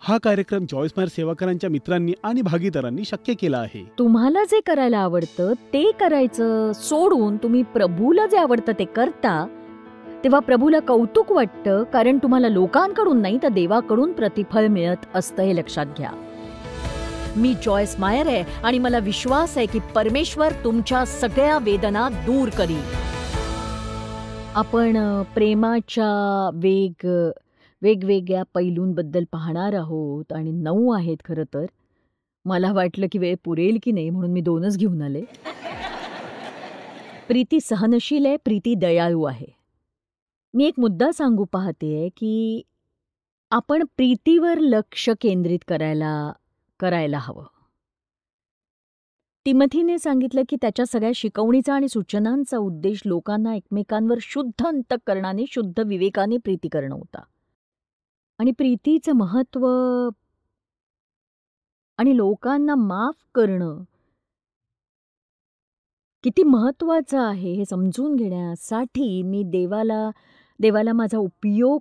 हा कार्यक्रम जॉयस मायर सेवाकरांच्या मित्रांनी आणि भागीदारांनी शक्य केला आहे. तुम्हाला जे करायला आवडतं ते करायचं सोडून तुम्ही प्रभूला जे आवडतं ते करता, तेव्हा प्रभूला कौतुक वाटतं, कारण तुम्हाला लोकांकडून नाही तर देवाकडून प्रतिफळ मिळत असतं हे लक्षात घ्या. मी जॉयस मायर आहे आणि मला विश्वास आहे की परमेश्वर तुमच्या सगळ्या वेदना दूर करील. आपण प्रेमाच्या वेगवेगळ्या पैलूंबद्दल पाहणार आहोत आणि 9 आहेत खरं तर. मला वाटलं की वेळ पुरेल की नाही म्हणून मी 2च घेऊन आले. प्रीती सहनशील आहे, प्रीती दयाळू आहे. मी एक मुद्दा सांगू पाहतेय की आपण प्रीतीवर लक्ष केंद्रित करायला हवं. तिमथीने सांगितलं की त्याच्या सगळ्या शिकवणीचा आणि सूचनांचा उद्देश लोकांना एकमेकांवर शुद्ध अंतःकरणाने, शुद्ध विवेकाने प्रीती करणं होता. आणि प्रीतीचं महत्त्व आणि लोकांना माफ करणं किती महत्त्वाचं आहे हे समजून घेण्यासाठी मी देवाला माझा उपयोग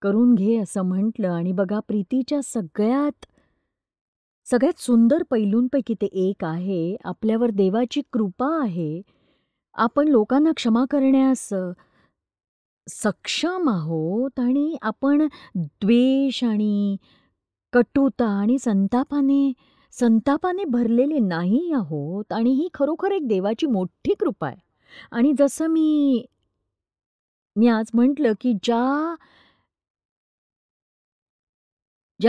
करून घे असं म्हटलं. आणि बघा, प्रीतीच्या सगळ्यात सुंदर पैलूंपैकी ते एक आहे, आपल्यावर देवाची कृपा आहे. आपण लोकांना क्षमा करण्यास सक्षम आहोत आणि आपण द्वेष आणि कटुता आणि संतापाने भरलेले नाही आहोत. आणि ही खरोखर एक देवाची मोठी कृपा आहे. आणि जसं मी आज म्हटलं की ज्या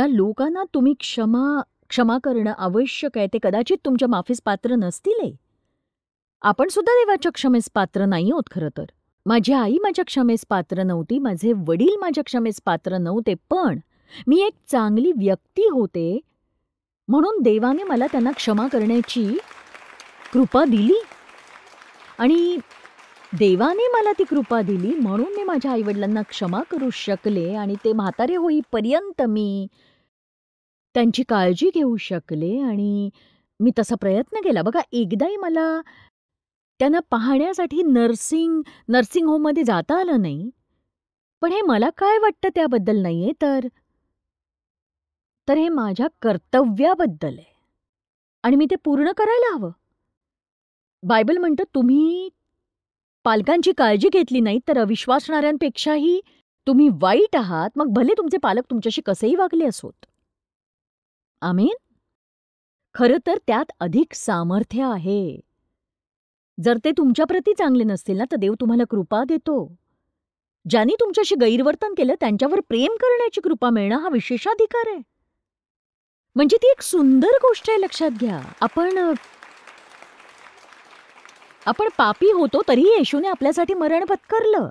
लोकांना तुम्ही क्षमा करणं आवश्यक आहे ते कदाचित तुमच्या माफीस पात्र नसतील. आपण सुद्धा देवाच्या क्षमेस पात्र नाही आहोत खरं तर. माझी आई माझ्या क्षमेस पात्र नव्हती, माझे वडील माझ्या क्षमेस पात्र नव्हते, पण मी एक चांगली व्यक्ती होते म्हणून देवाने मला त्यांना क्षमा करण्याची कृपा दिली. आणि देवाने मला ती कृपा दिली म्हणून मी माझ्या आईवडिलांना क्षमा करू शकले आणि ते म्हातारे होईपर्यंत मी त्यांची काळजी घेऊ शकले. आणि मी तसा प्रयत्न केला. बघा, एकदाही मला त्यांना पाहण्यासाठी नर्सिंग होममध्ये जाता आलं नाही. पण हे मला काय वाटतं त्याबद्दल नाहीये, तर हे माझ्या कर्तव्याबद्दल आहे आणि मी ते पूर्ण करायला हवं. बायबल म्हणतं, तुम्ही पालकांची काळजी घेतली नाही तर अविश्वासणाऱ्यांपेक्षाही तुम्ही वाईट आहात, मग भले तुमचे पालक तुमच्याशी कसेही वागले असोत. आमेन. खरं तर त्यात अधिक सामर्थ्य आहे. जर ते तुमच्याप्रती चांगले नसतील ना तर देव तुम्हाला कृपा देतो. ज्यांनी तुमच्याशी गैरवर्तन केलं त्यांच्यावर प्रेम करण्याची कृपा मिळणं हा विशेषाधिकार आहे. म्हणजे ती एक सुंदर गोष्ट आहे, लक्षात घ्या. आपण पापी होतो तरीही येशूने आपल्यासाठी मरण पत्करलं.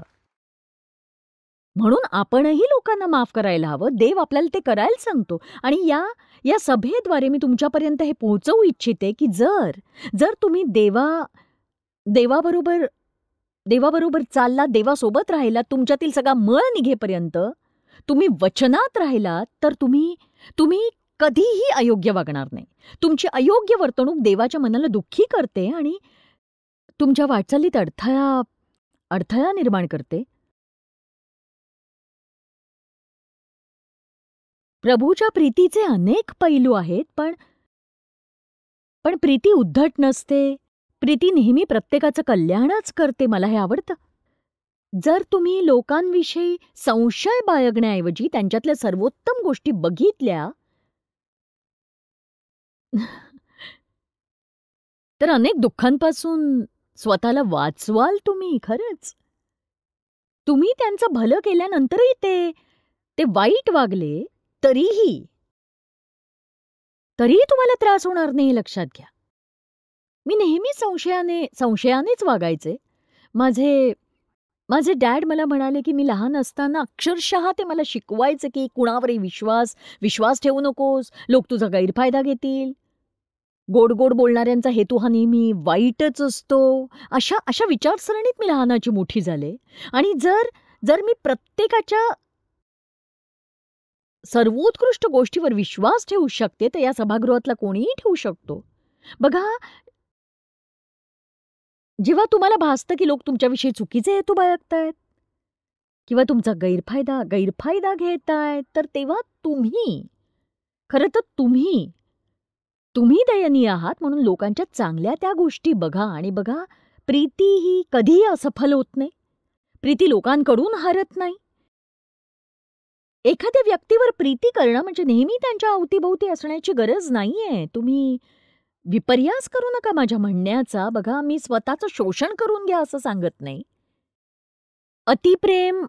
म्हणून आपणही लोकांना माफ करायला हवं. देव आपल्याला ते करायला सांगतो. आणि या सभेद्वारे मी तुमच्यापर्यंत हे पोहोचवू इच्छिते की जर तुम्ही देवाबरोबर चाललात, देवासोबत राहिलात, तुमच्यातील सगळा मळ निघेपर्यंत तुम्ही वचनात राहिलात, तर तुम्ही कधीही अयोग्य वागणार नाही. तुमची अयोग्य वर्तणूक देवाच्या मनाला दुःखी करते आणि तुमच्या वाटचालीत अडथळा निर्माण करते. प्रभूच्या प्रीतीचे अनेक पैलू आहेत, पण प्रीती उद्धट नसते. प्रीती नेहमी प्रत्येकाचं कल्याणच करते. मला हे आवडतं. जर तुम्ही लोकांविषयी संशय बाळगण्याऐवजी त्यांच्यातल्या सर्वोत्तम गोष्टी बघितल्या तर अनेक दुःखांपासून स्वतःला वाचवाल तुम्ही. खरंच, तुम्ही त्यांचं भलं केल्यानंतरही ते वाईट वागले तरीही तुम्हाला त्रास होणार नाही, लक्षात घ्या. मी नेहमी संशयानेच वागायचे. माझे डॅड मला म्हणाले की मी लहान असताना अक्षरशः ते मला शिकवायचे की कुणावरही विश्वास ठेवू नकोस, लोक तुझा गैरफायदा घेतील, गोड बोलणाऱ्यांचा हेतू हा नेहमी वाईटच असतो. अशा विचारसरणीत मी लहानाची मोठी झाले. आणि जर मी प्रत्येकाच्या सर्वोत्कृष्ट गोष्टीवर विश्वास ठेवू शकते तर या सभागृहातला कोणीही ठेवू शकतो. बघा, जेव्हा तुम्हाला भासतं की लोक तुमच्याविषयी चुकीचे हेतू बाळगतायत, किंवा तुमचा गैरफायदा घेताय, तर तेव्हा खरं तर तुम्ही दयनीय आहात. म्हणून लोकांच्या चांगल्या त्या गोष्टी बघा आणि बघा, प्रीती ही कधीही असफल होत नाही. प्रीती लोकांकडून हरत नाही. एखाद्या व्यक्तीवर प्रीती करणं म्हणजे नेहमी त्यांच्या अवतीभोवती असण्याची गरज नाहीये. तुम्ही विपर्यास करू नका माझ्या म्हणण्याचा. बघा, मी स्वतःचं शोषण करून घ्या असं सांगत नाही. अतिप्रेम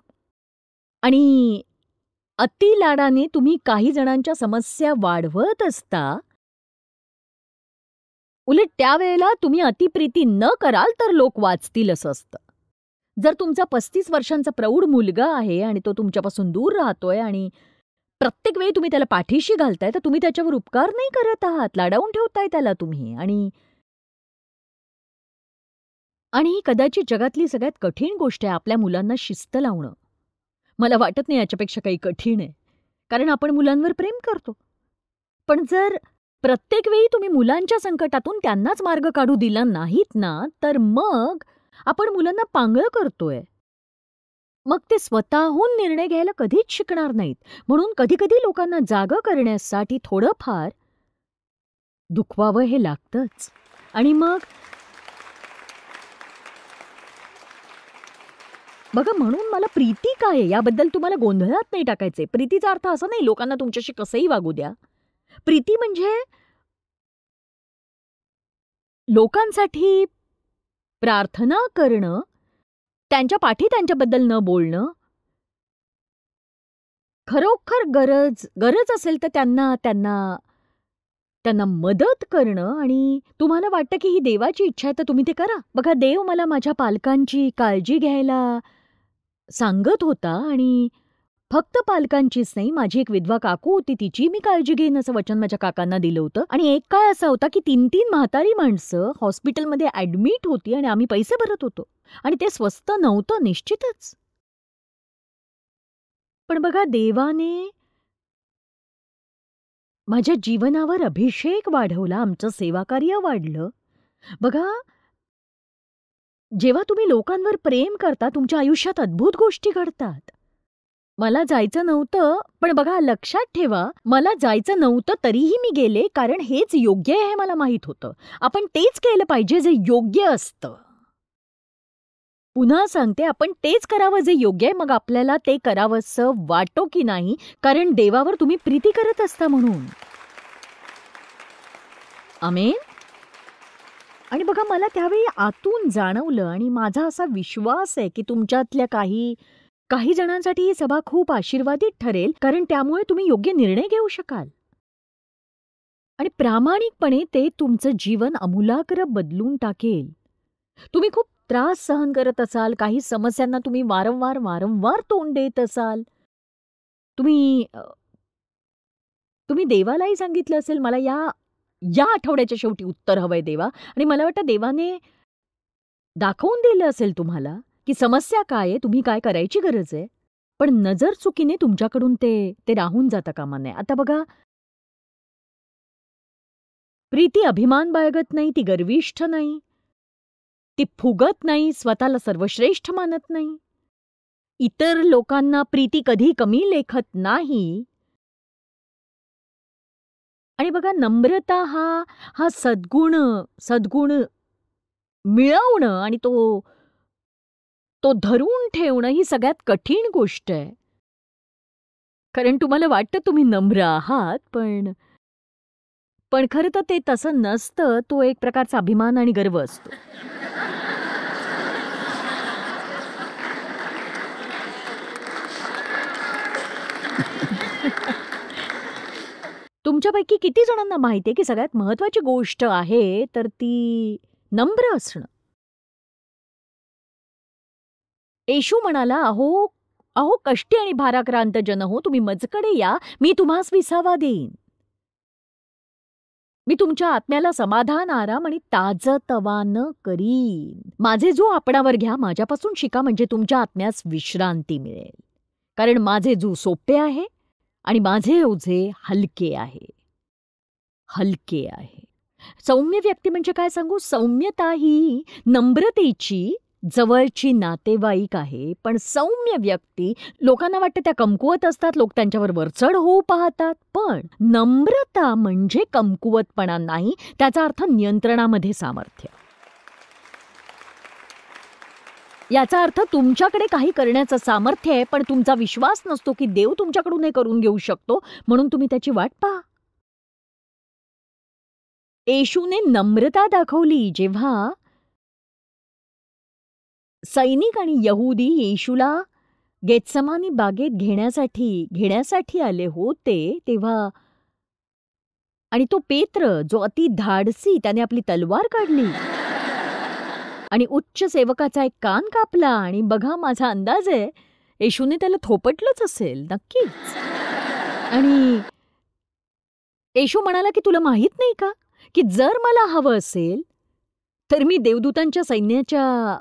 आणि अतिलाडाने तुम्ही काही जणांच्या समस्या वाढवत असता. उलट त्यावेळेला तुम्ही अतिप्रीती न कराल तर लोक वाचतील असं असतं. जर तुमचा 35 वर्षांचा प्रौढ मुलगा आहे आणि तो तुमच्यापासून दूर राहतोय आणि प्रत्येक वेळी तुम्ही त्याला पाठीशी घालताय, तर तुम्ही त्याच्यावर उपकार नाही करत आहात, लाडावून ठेवताय त्याला तुम्ही. आणि ही कदाचित जगातली सगळ्यात कठीण गोष्ट आहे, आपल्या मुलांना शिस्त लावणं. मला वाटत नाही याच्यापेक्षा काही कठीण आहे, कारण आपण मुलांवर प्रेम करतो. पण जर प्रत्येक वेळी तुम्ही मुलांच्या संकटातून त्यांनाच मार्ग काढू दिला नाहीत ना, तर मग आपण मुलांना पांगळं करतोय. मग ते स्वतःहून निर्णय घ्यायला कधीच शिकणार नाहीत. म्हणून कधी लोकांना जागं करण्यासाठी थोडंफार दुखवावं हे लागतंच. आणि मग बघा, म्हणून मला प्रीती काय आहे याबद्दल तुम्हाला गोंधळात नाही टाकायचे. प्रीतीचा अर्थ असा नाही लोकांना तुमच्याशी कसंही वागू द्या. प्रीती म्हणजे लोकांसाठी प्रार्थना करणं, त्यांच्या पाठी त्यांच्याबद्दल न बोलणं, खरोखर गरज असेल तर त्यांना मदत करणं. आणि तुम्हाला वाटतं की ही देवाची इच्छा आहे तर तुम्ही ते करा. बघा, देव मला माझ्या पालकांची काळजी घ्यायला सांगत होता आणि फक्त पालकांचीच नाही, माझी एक विधवा काकू होती, तिची मी काळजी घेईन असं वचन माझ्या काकांना दिलं होतं. आणि एक काळ असा होता की 3 म्हातारी माणसं हॉस्पिटलमध्ये ऍडमिट होती आणि आम्ही पैसे भरत होतो. आणि ते स्वस्त नव्हतं निश्चितच. पण बघा, देवाने माझ्या जीवनावर अभिषेक वाढवला, आमचं सेवाकार्य वाढलं. बघा, जेव्हा तुम्ही लोकांवर प्रेम करता, तुमच्या आयुष्यात अद्भुत गोष्टी घडतात. मला जायचं नव्हतं, पण बघा, लक्षात ठेवा, मला जायचं नव्हतं तरीही मी गेले, कारण हेच योग्य आहे हे मला माहीत होतं. आपण तेच केलं पाहिजे जे योग्य असतं. पुन्हा सांगते, आपण तेच करावं जे योग्य आहे. मग आपल्याला ते करावंसं वाटो की नाही, कारण देवावर तुम्ही प्रीती करत असता म्हणून. आमेन. आणि बघा, मला त्यावेळी आतून जाणवलं आणि माझा असा विश्वास आहे की तुमच्यातल्या काही जणांसाठी ही सभा खूप आशीर्वादित ठरेल, कारण त्यामुळे तुम्ही योग्य निर्णय घेऊ शकाल. आणि प्रामाणिकपणे ते तुमचं जीवन आमूलाग्र बदलून टाकेल. तुम्ही खूप त्रास सहन करत असाल, काही समस्यांना तुम्ही वारंवार तोंड देत असाल. तुम्ही देवालाही सांगितलं असेल, मला या आठवड्याच्या शेवटी उत्तर हवंय देवा. आणि मला वाटतं देवाने दाखवून दिलं असेल तुम्हाला की समस्या काय आहे, तुम्ही काय करायची गरज आहे. पण नजर चुकीने तुमच्याकडून ते राहून जाता कामा नये. आता बघा, प्रीती अभिमान बाळगत नाही, ती गर्विष्ठ नाही, ती फुगत नाही, स्वतःला सर्वश्रेष्ठ मानत नाही, इतर लोकांना प्रीती कधी कमी लेखत नाही. आणि बघा, नम्रता हा सद्गुण मिळवणं आणि तो धरून ठेवणं ही सगळ्यात कठीण गोष्ट आहे. कारण तुम्हाला वाटतं तुम्ही नम्र आहात, पण खरं तर ते तसं नसतं. तो एक प्रकारचा अभिमान आणि गर्व असतो. तुमच्यापैकी किती जणांना माहिती आहे की सगळ्यात महत्वाची गोष्ट आहे तर ती नम्र असणं. येशू म्हणाला, अहो कष्टी आणि भाराक्रांत जन हो, तुम्ही मजकडे या, मी तुम्हास विसावा देईन. मी तुमच्या आत्म्याला समाधान, आराम आणि ताजतवानं करीन. माझे जो आपणावर घ्या, माझ्यापासून शिका, म्हणजे तुमच्या आत्म्यास विश्रांती मिळेल. कारण माझे जू सोपे आहे आणि माझे ओझे हलके आहे. सौम्य व्यक्ती म्हणजे काय सांगू? सौम्यता ही नम्रतेची जवळची नातेवाईक आहे, पण सौम्य व्यक्ती, लोकांना वाटतं त्या कमकुवत असतात, लोक त्यांच्यावर वरचढ होऊ पाहतात. पण नम्रता म्हणजे कमकुवतपणा नाही, त्याचा अर्थ नियंत्रणामध्ये सामर्थ्य. याचा अर्थ तुमच्याकडे काही करण्याचं सामर्थ्य आहे, पण तुमचा विश्वास नसतो की देव तुमच्याकडून हे करून घेऊ शकतो, म्हणून तुम्ही त्याची वाट पहा. येशूने नम्रता दाखवली जेव्हा सैनिक आणि यहुदी येशूला गेत्समानी बागेत घेण्यासाठी आले होते तेव्हा, आणि तो पेत्र जो अति धाडसी, त्याने आपली तलवार काढली आणि उच्च सेवकाचा एक कान कापला. आणि बघा, माझा अंदाज आहे येशूने त्याला थोपटलंच असेल नक्कीच. आणि येशू म्हणाला की तुला माहित नाही का की जर मला हवं असेल तर मी देवदूतांच्या सैन्याच्या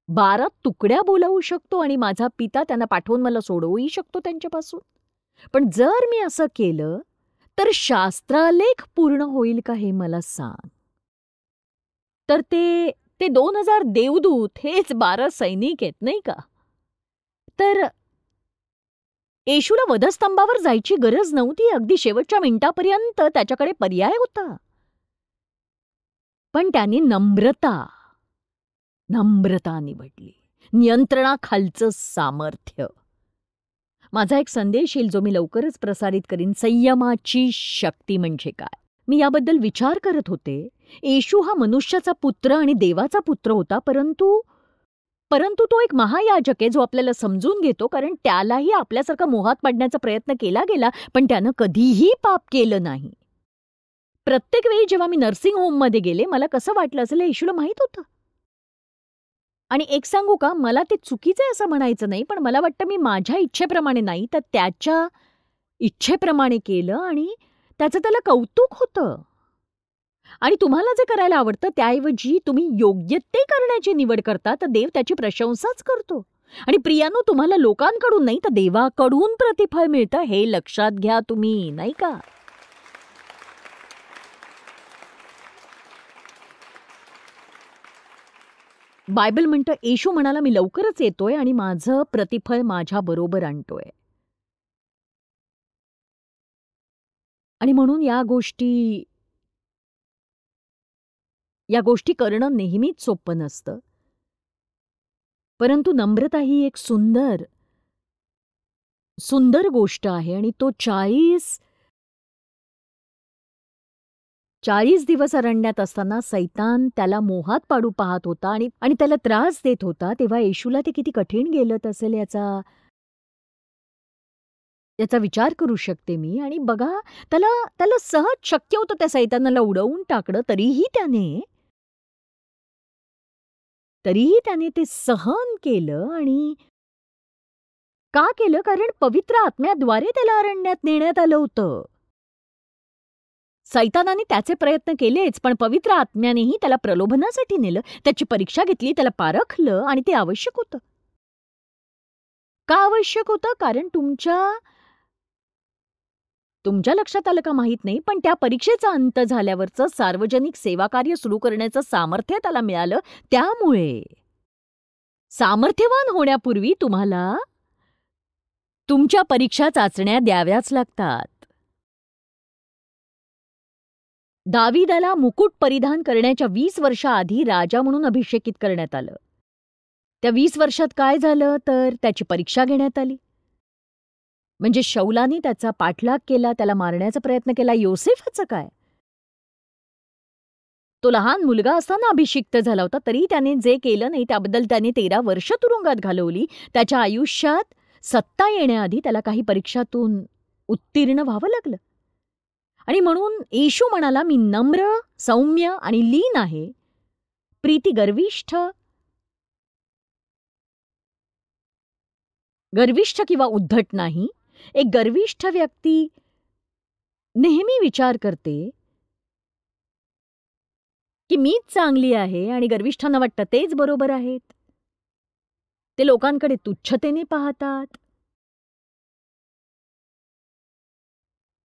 12 तुकड्या बोलावू शकतो आणि माझा पिता त्यांना पाठवून मला सोडवूही शकतो त्यांच्यापासून. पण जर मी असं केलं तर शास्त्रालेख पूर्ण होईल का हे मला सांग. तर ते 2000 देवदूत हेच 12 सैनिक आहेत नाही का. तर येशूला वधस्तंभावर जायची गरज नव्हती. अगदी शेवटच्या मिनिटापर्यंत त्याच्याकडे पर्याय होता. पण त्यांनी नम्रता निवडली. नियंत्रणाखालचं सामर्थ्य. माझा एक संदेश येईल जो मी लवकरच प्रसारित करीन, संयमाची शक्ती म्हणजे काय. मी याबद्दल विचार करत होते. येशू हा मनुष्याचा पुत्र आणि देवाचा पुत्र होता, परंतु तो एक महायाजक आहे जो आपल्याला समजून घेतो, कारण त्यालाही आपल्यासारखा मोहात पाडण्याचा प्रयत्न केला गेला, पण त्यानं कधीही पाप केलं नाही. प्रत्येक वेळी जेव्हा मी नर्सिंग होममध्ये गेले, मला कसं वाटलं असेल हे येशूला माहित होतं. आणि एक सांगू का, मला ते चुकीचं आहे असं म्हणायचं नाही, पण मला वाटतं मी माझ्या इच्छेप्रमाणे नाही तर त्याच्या इच्छेप्रमाणे केलं आणि त्याचं त्याला कौतुक होतं. आणि तुम्हाला जे करायला आवडतं त्याऐवजी तुम्ही योग्य ते करण्याची निवड करता तर देव त्याची प्रशंसाच करतो. आणि प्रियानो, तुम्हाला लोकांकडून नाही तर देवाकडून प्रतिफळ मिळतं हे लक्षात घ्या तुम्ही, नाही का. बायबल म्हणतं, येशू म्हणाला मी लवकरच येतोय आणि माझं प्रतिफळ माझ्या बरोबर आणतोय. आणि म्हणून या गोष्टी करणं नेहमीच सोपं नसतं. परंतु नम्रता ही एक सुंदर गोष्ट आहे. आणि तो 40 दिवस अरण्यात असताना सैतान त्याला मोहात पाडू पाहत होता आणि त्याला त्रास देत होता. तेव्हा येशूला ते किती कठीण गेलं असेल याचा विचार करू शकते मी. आणि बघा, त्याला सहज शक्य होतं त्या सैतानाला उडवून टाकणं, तरीही त्याने ते सहन केलं. आणि का केलं? कारण पवित्र आत्म्याद्वारे त्याला अरण्यात नेण्यात आलं होतं. सैतानाने त्याचे प्रयत्न केलेच, पण पवित्र आत्म्यानेही त्याला प्रलोभनासाठी नेलं, त्याची परीक्षा घेतली, त्याला पारखलं. आणि ते आवश्यक होतं. का आवश्यक होतं? कारण तुमच्या लक्षात आलं का माहित नाही, पण त्या परीक्षेचा अंत झाल्यावरचं सार्वजनिक सेवाकार्य सुरू करण्याचं सामर्थ्य त्याला मिळालं. त्यामुळे सामर्थ्यवान होण्यापूर्वी तुम्हाला तुमच्या परीक्षा चाचण्या द्याव्याच लागतात. दाविदाला मुकुट परिधान करण्याच्या 20 वर्षाआधी राजा म्हणून अभिषेकित करण्यात आलं. त्या 20 वर्षात काय झालं तर त्याची परीक्षा घेण्यात आली. म्हणजे शौलाने त्याचा पाठलाग केला, त्याला मारण्याचा प्रयत्न केला. योसेफचं काय? तो लहान मुलगा असताना अभिषिक्त झाला होता, तरी त्याने जे केलं नाही त्याबद्दल त्याने 13 वर्ष तुरुंगात घालवली. त्याच्या आयुष्यात सत्ता येण्याआधी त्याला काही परीक्षातून उत्तीर्ण व्हावं लागलं. आणि म्हणून येशू म्हणाला, मी नम्र, सौम्य आणि लीन आहे. प्रीती गर्विष्ठ किंवा उद्धट नाही. एक गर्विष्ठ व्यक्ती नेहमी विचार करते की मीच चांगली आहे आणि गर्विष्ठांना वाटतं तेच बरोबर आहेत. ते लोकांकडे तुच्छतेने पाहतात.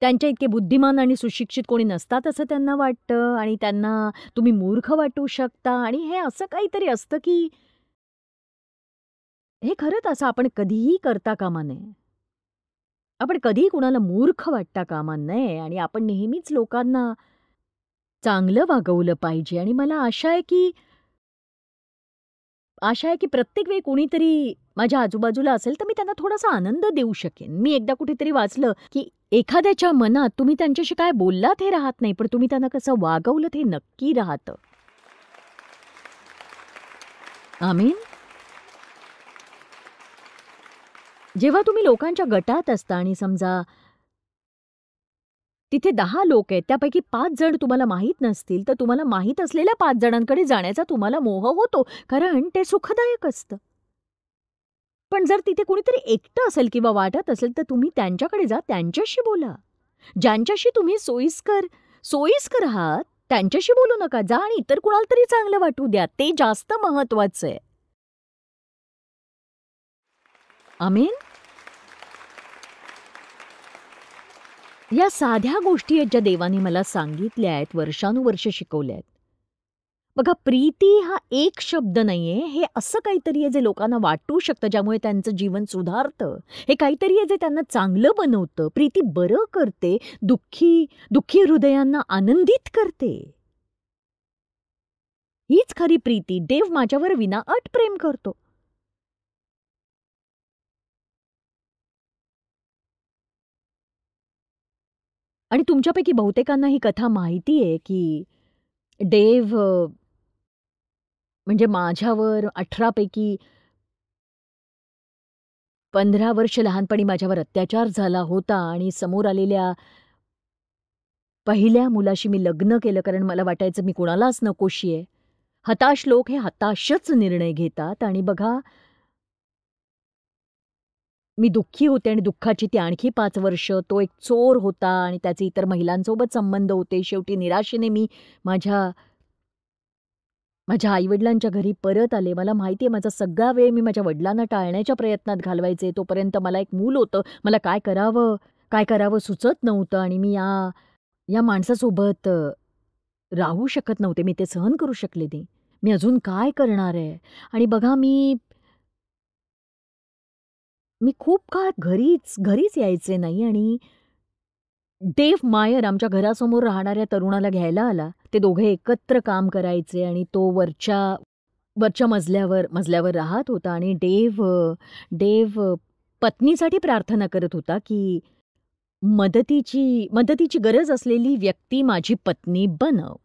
त्यांच्या इतके बुद्धिमान आणि सुशिक्षित कोणी नसतात असं त्यांना वाटतं आणि त्यांना तुम्ही मूर्ख वाटू शकता आणि हे असं काहीतरी असतं की हे खरंच असं आपण कधीही करता कामा नये. आपण कधीही कुणाला मूर्ख वाटता कामा नये आणि आपण नेहमीच लोकांना चांगलं वागवलं पाहिजे आणि मला आशा आहे की प्रत्येक वेळी कोणीतरी माझ्या आजूबाजूला असेल तर मी त्यांना थोडासा आनंद देऊ शकेन. मी एकदा कुठेतरी वाचलं की एखाद्याच्या मनात तुम्ही त्यांच्याशी काय बोललात हे राहत नाही, पण तुम्ही त्यांना कसं वागवलं हे नक्की राहतं. आमीन. जेव्हा तुम्ही लोकांच्या गटात असता आणि समजा तिथे 10 लोक आहेत, त्यापैकी 5 जण तुम्हाला माहीत नसतील, तर तुम्हाला माहीत असलेल्या 5 जणांकडे जाण्याचा तुम्हाला मोह होतो, कारण ते सुखदायक असतं. पण जर तिथे कुणीतरी एकटं असेल किंवा वाटत असेल, तर तुम्ही त्यांच्याकडे जा, त्यांच्याशी बोला. ज्यांच्याशी तुम्ही सोयीस्कर आहात, त्यांच्याशी बोलू नका. जा आणि इतर कुणाला तरी चांगलं वाटू द्या. ते जास्त महत्वाचं आहे. आमीन. या साध्या गोष्टी आहेत ज्या देवाने मला सांगितल्या आहेत, वर्षानुवर्ष शिकवल्या आहेत. बघा, प्रीती हा एक शब्द नाहीये, हे असं काहीतरी आहे जे लोकांना वाटू शकतं, ज्यामुळे त्यांचं जीवन सुधारतं. हे काहीतरी आहे जे त्यांना चांगलं बनवतं. प्रीती बरं करते, दुःखी हृदयांना आनंदित करते. हीच खरी प्रीती. देव माझ्यावर विनाअट प्रेम करतो. आणि तुमच्यापैकी बहुतेकांना ही कथा माहिती आहे की देव म्हणजे माझ्यावर 18 पैकी 15 वर्ष लहानपणी माझ्यावर अत्याचार झाला होता आणि समोर आलेल्या पहिल्या मुलाशी मी लग्न केलं, कारण मला वाटायचं मी कुणालाच नकोशी आहे. हताश लोक हे हताशच निर्णय घेतात आणि बघा, मी दुःखी होते आणि दुःखाची ती आणखी 5 वर्ष. तो एक चोर होता आणि त्याचे इतर महिलांसोबत संबंध होते. शेवटी निराशेने मी माझ्या आईवडिलांच्या घरी परत आले. मला माहिती आहे माझा सगळा वेळ मी माझ्या वडिलांना टाळण्याच्या प्रयत्नात घालवायचे. तोपर्यंत मला एक मूल होतं. मला काय करावं सुचत नव्हतं आणि मी या माणसासोबत राहू शकत नव्हते. मी ते सहन करू शकले नाही. मी अजून काय करणार आहे? आणि बघा, मी खूप काळ घरीच यायचे नाही आणि डेव्ह मायर आमच्या घरासमोर राहणाऱ्या तरुणाला घ्यायला आला. ते दोघे एकत्र काम करायचे आणि तो वरच्या मजल्यावर राहत होता आणि डेव्ह पत्नीसाठी प्रार्थना करत होता की मदतीची गरज असलेली व्यक्ती माझी पत्नी बनव.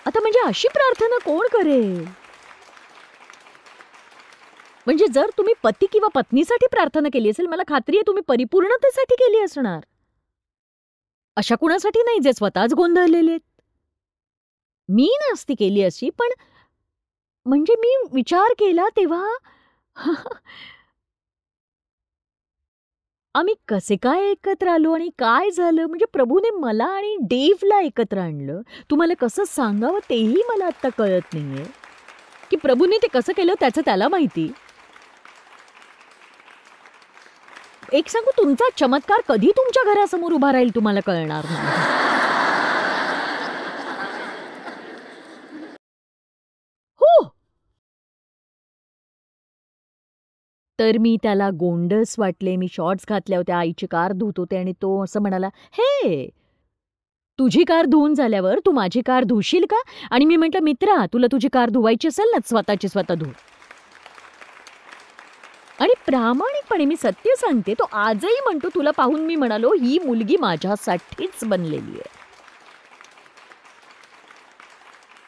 आता म्हणजे अशी प्रार्थना कोण करेल? म्हणजे जर तुम्ही पती किंवा पत्नीसाठी प्रार्थना केली असेल, मला खात्री आहे तुम्ही परिपूर्णतेसाठी केली असणार. अशा कुणासाठी नाही जे स्वतःच गोंधळलेले आहेत. मी नसती केली अशी, पण म्हणजे मी विचार केला तेव्हा आम्ही कसे काय एकत्र आलो आणि काय झालं, म्हणजे प्रभूने मला आणि डेव्हला एकत्र आणलं. तुम्हाला कसं सांगावं तेही मला आता कळत नाहीये की प्रभूने ते कसं केलं, त्याचं त्याला माहिती. एक सांगू, तुमचा चमत्कार कधी तुमच्या घरासमोर उभा राहील तुम्हाला कळणार नाही. हो. तर मी त्याला गोंडस वाटले. मी शॉर्ट्स घातल्या होत्या, आईची कार धुत होते आणि तो असं म्हणाला, हे तुझी कार धुवून झाल्यावर तू माझी कार धुशील का? आणि मी म्हटलं, मित्रा, तुला तुझी कार धुवायची असेल ना, स्वतःची स्वतः धु. आणि प्रामाणिकपणे मी सत्य सांगते, तो आजही म्हणतो, तुला पाहून मी म्हणालो ही मुलगी माझ्यासाठीच बनलेली आहे.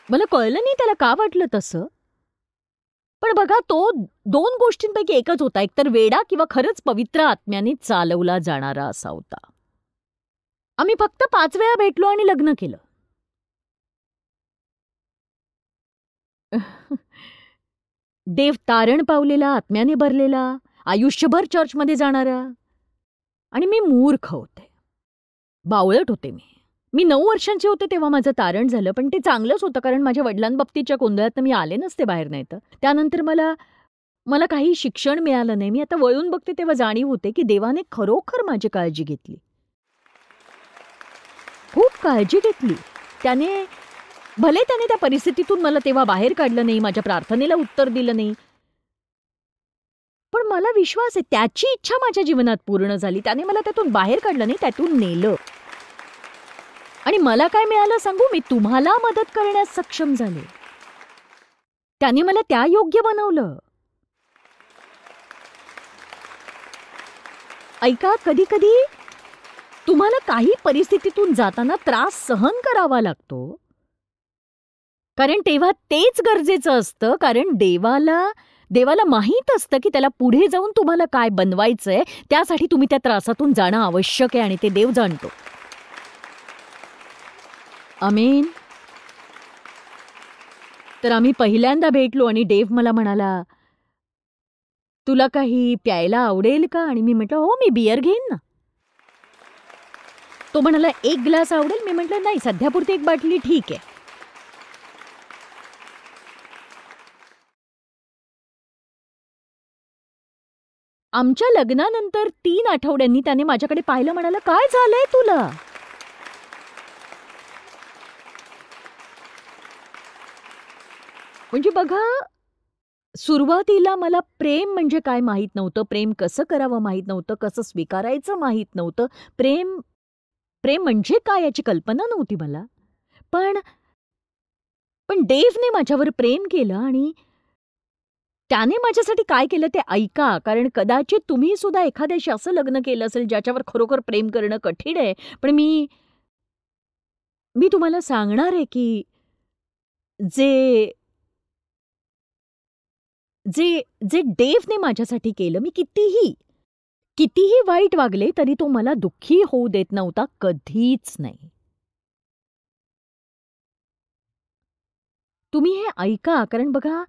मला कळलं नाही त्याला का वाटलं तसं. पण बघा, तो 2 गोष्टींपैकी एकच होता. एकतर वेडा किंवा खरंच पवित्र आत्म्याने चालवला जाणारा असा होता. आम्ही फक्त 5 वेळा भेटलो आणि लग्न केलं. देव तारण पावलेला, आत्म्याने भरलेला, आयुष्यभर चर्चमध्ये जाणारा. आणि मी मूर्ख होते, बावळट होते. मी 9 वर्षांची होते तेव्हा माझं तारण झालं, पण ते चांगलंच होतं, कारण माझ्या वडिलांबाबतीच्या गोंधळात मी आले नसते बाहेर. नाही तर त्यानंतर मला मला काही शिक्षण मिळालं नाही. मी आता वळून बघते तेव्हा जाणीव होते की देवाने खरोखर माझी काळजी घेतली. खूप काळजी घेतली. भले त्याने त्या परिस्थितीतून मला तेव्हा बाहेर काढलं नाही, माझ्या प्रार्थनेला उत्तर दिलं नाही. पण मला विश्वास आहे त्याची इच्छा माझ्या जीवनात पूर्ण झाली. त्याने मला त्यातून बाहेर काढलं नाही, त्यातून नेलं. आणि मला काय मिळालं सांगू? मी तुम्हाला मदत करण्यास सक्षम झाले. त्याने मला त्या योग्य बनवलं. ऐका, कधी कधी तुम्हाला काही परिस्थितीतून जाताना त्रास सहन करावा लागतो, कारण तेव्हा तेच गरजेचं असतं. कारण देवाला माहीत असतं की त्याला पुढे जाऊन तुम्हाला काय बनवायचंय. त्यासाठी तुम्ही त्या त्रासातून जाणं आवश्यक आहे आणि ते देव जाणतो. आमेन. तर आम्ही पहिल्यांदा भेटलो आणि देव मला म्हणाला, तुला काही प्यायला आवडेल का? आणि मी म्हटलं, हो, मी बियर घेईन ना. तो म्हणाला, 1 ग्लास आवडेल? मी म्हटलं, नाही, सध्यापुरती 1 बाटली ठीक आहे. आमच्या लग्नानंतर 3 आठवड्यांनी त्याने माझ्याकडे पाहिलं, म्हणाला, काय झालंय तुला? म्हणजे बघा, सुरुवातीला मला प्रेम म्हणजे काय माहीत नव्हतं. प्रेम कसं करावं माहीत नव्हतं. कसं स्वीकारायचं माहीत नव्हतं. प्रेम म्हणजे काय याची कल्पना नव्हती मला. पण देवने माझ्यावर प्रेम केलं आणि त्याने माझ्यासाठी काय केलं ते ऐका. कारण कदाचित तुम्ही सुद्धा एखाद्याशी असं लग्न केलं असेल ज्याच्यावर खरोखर प्रेम करणं कठीण आहे. पण मी तुम्हाला सांगणार आहे की जे जे जे देवने माझ्यासाठी केलं, मी कितीही वाईट वागले तरी तो मला दुःखी होऊ देत नव्हता, कधीच नाही. तुम्ही हे ऐका, कारण बघा,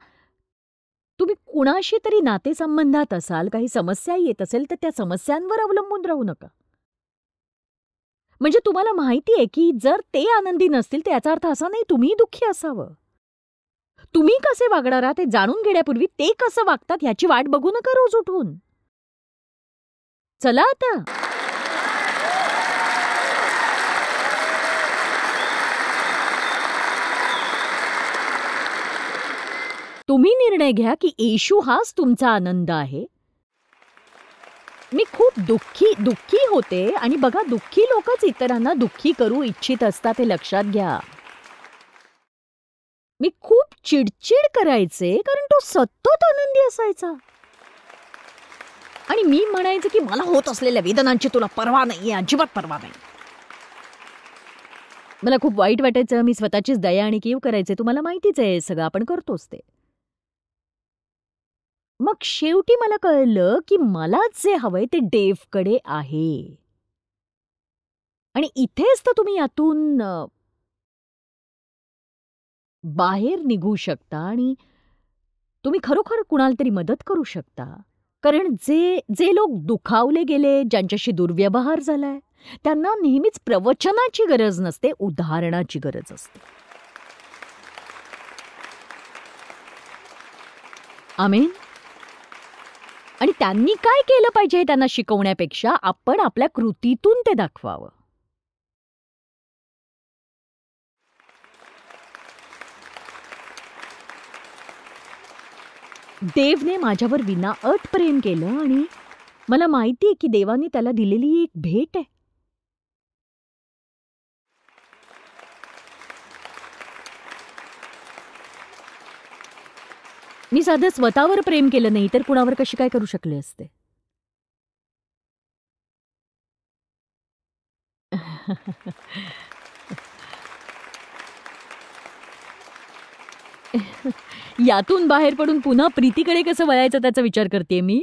तुम्ही कुणाशी तरी नातेसंबंधात असाल, काही समस्या येत असेल तर त्या समस्यांवर अवलंबून राहू नका. म्हणजे तुम्हाला माहिती आहे की जर ते आनंदी नसतील तर याचा अर्थ असा नाही तुम्ही दुःखी असावं. तुम्ही कसे वागणार आहात हे जाणून घेण्यापूर्वी ते कसं वागतात ह्याची वाट बघू नका रोज उठून. चला आता. तुम्ही निर्णय घ्या की येशू हाच तुमचा आनंद आहे. मी खूप दुःखी होते आणि बघा, दुःखी लोकच इतरांना दुःखी करू इच्छित असतात हे लक्षात घ्या. मी खूप चिडचिड करायचे कारण तो सतत आनंदी असायचा. आणि मी म्हणायचे की मला होत असलेल्या वेदनांची तुला पर्वा नाहीये, अजिबात पर्वा नाही. मला खूप वाईट वाटायचं. मी स्वतःचीच दया आणि कीव करायचे. तुम्हाला माहितीच आहे सगळं, आपण करतोच ते. मग शेवटी मला कळलं की मला जे हवंय ते देवकडे आहे. आणि इथेच तर तुम्ही यातून बाहेर निघू शकता आणि तुम्ही खरोखर कुणाला तरी मदत करू शकता. कारण जे लोक दुखावले गेले, ज्यांच्याशी दुर्व्यवहार झालाय, त्यांना नेहमीच प्रवचनाची गरज नसते, उदाहरणाची गरज असते. आमेन. आणि त्यांनी काय केलं पाहिजे त्यांना शिकवण्यापेक्षा आपण आपल्या कृतीतून ते दाखवावं. देवने माझ्यावर विनाअट प्रेम केलं आणि मला माहिती आहे की देवाने त्याला दिलेली एक भेट आहे. मी साधं स्वतःवर प्रेम केलं नाही तर कुणावर कशी काय करू शकले असते. यातून बाहेर पडून पुन्हा प्रीतीकडे कसं वळायचं त्याचा विचार करते मी.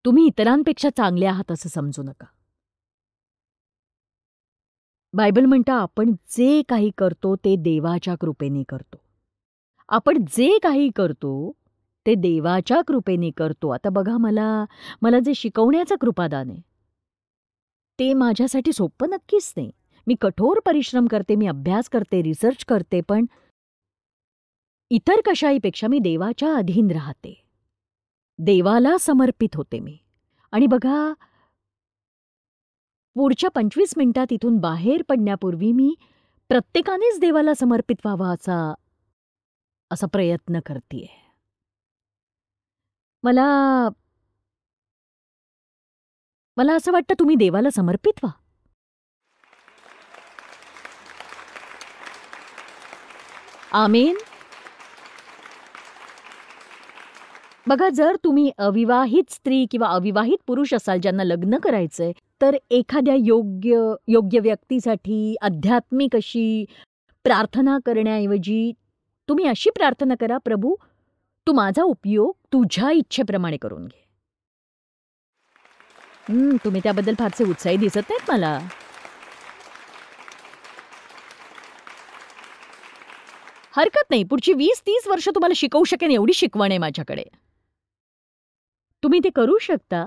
तुम्ही इतरांपेक्षा चांगले आहात असं समजू नका. बायबल म्हणतं आपण जे काही करतो ते देवाच्या कृपेने करतो. आपण जे काही करतो ते देवाच्या कृपेने करतो. आता बघा, मला जे शिकवण्याचं कृपादान आहे ते माझ्यासाठी सोपं नक्कीच नाही. मी कठोर परिश्रम करते, मी अभ्यास करते, रिसर्च करते, पण इतर कशाहीपेक्षा मी देवाच्या अधीन राहते. देवाला समर्पित होते मी. आणि बघा, पुढच्या 25 मिनिटात इथून बाहेर पडण्यापूर्वी मी प्रत्येकानेच देवाला समर्पित व्हावं असा प्रयत्न करतेय. मला मला असं वाटतं तुम्ही देवाला समर्पित व्हा. आमेन. बघा, जर तुम्ही अविवाहित स्त्री किंवा अविवाहित पुरुष असाल ज्यांना लग्न करायचंय, तर एखाद्या योग्य व्यक्तीसाठी आध्यात्मिक अशी प्रार्थना करण्याऐवजी तुम्ही अशी प्रार्थना करा, प्रभू, तू माझा उपयोग तुझ्या इच्छेप्रमाणे करून घे. तुम्ही त्याबद्दल फारसे उत्साही दिसत नाहीत मला. हरकत नाही, पुढची 20-30 वर्ष तुम्हाला शिकवू शकेन एवढी शिकवण आहे माझ्याकडे. तुम्ही ते करू शकता.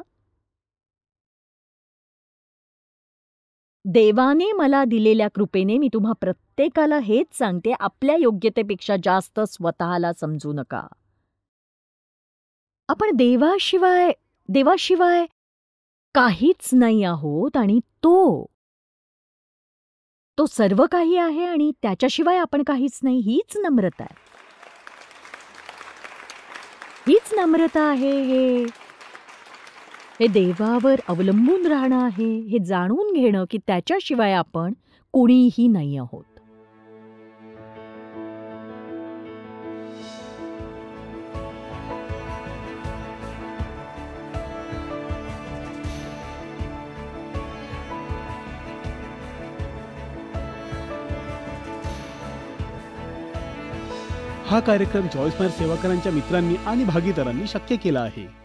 देवाने मला दिलेल्या कृपेने मी तुम्हा प्रत्येकाला हेच सांगते, आपल्या योग्यतेपेक्षा जास्त स्वतःला समजू नका. आपण देवाशिवाय काहीच नाही आहोत आणि तो सर्व काही आहे आणि त्याच्याशिवाय आपण काहीच नाही. हीच नम्रता आहे. हे देवावर अवलंबून राहणं आहे. हे जाणून घेणं की त्याच्याशिवाय आपण कोणीही नाही आहोत. हा कार्यक्रम जॉयस मेयर सेवाकरांच्या मित्रांनी आणि भागीदारांनी शक्य केला आहे.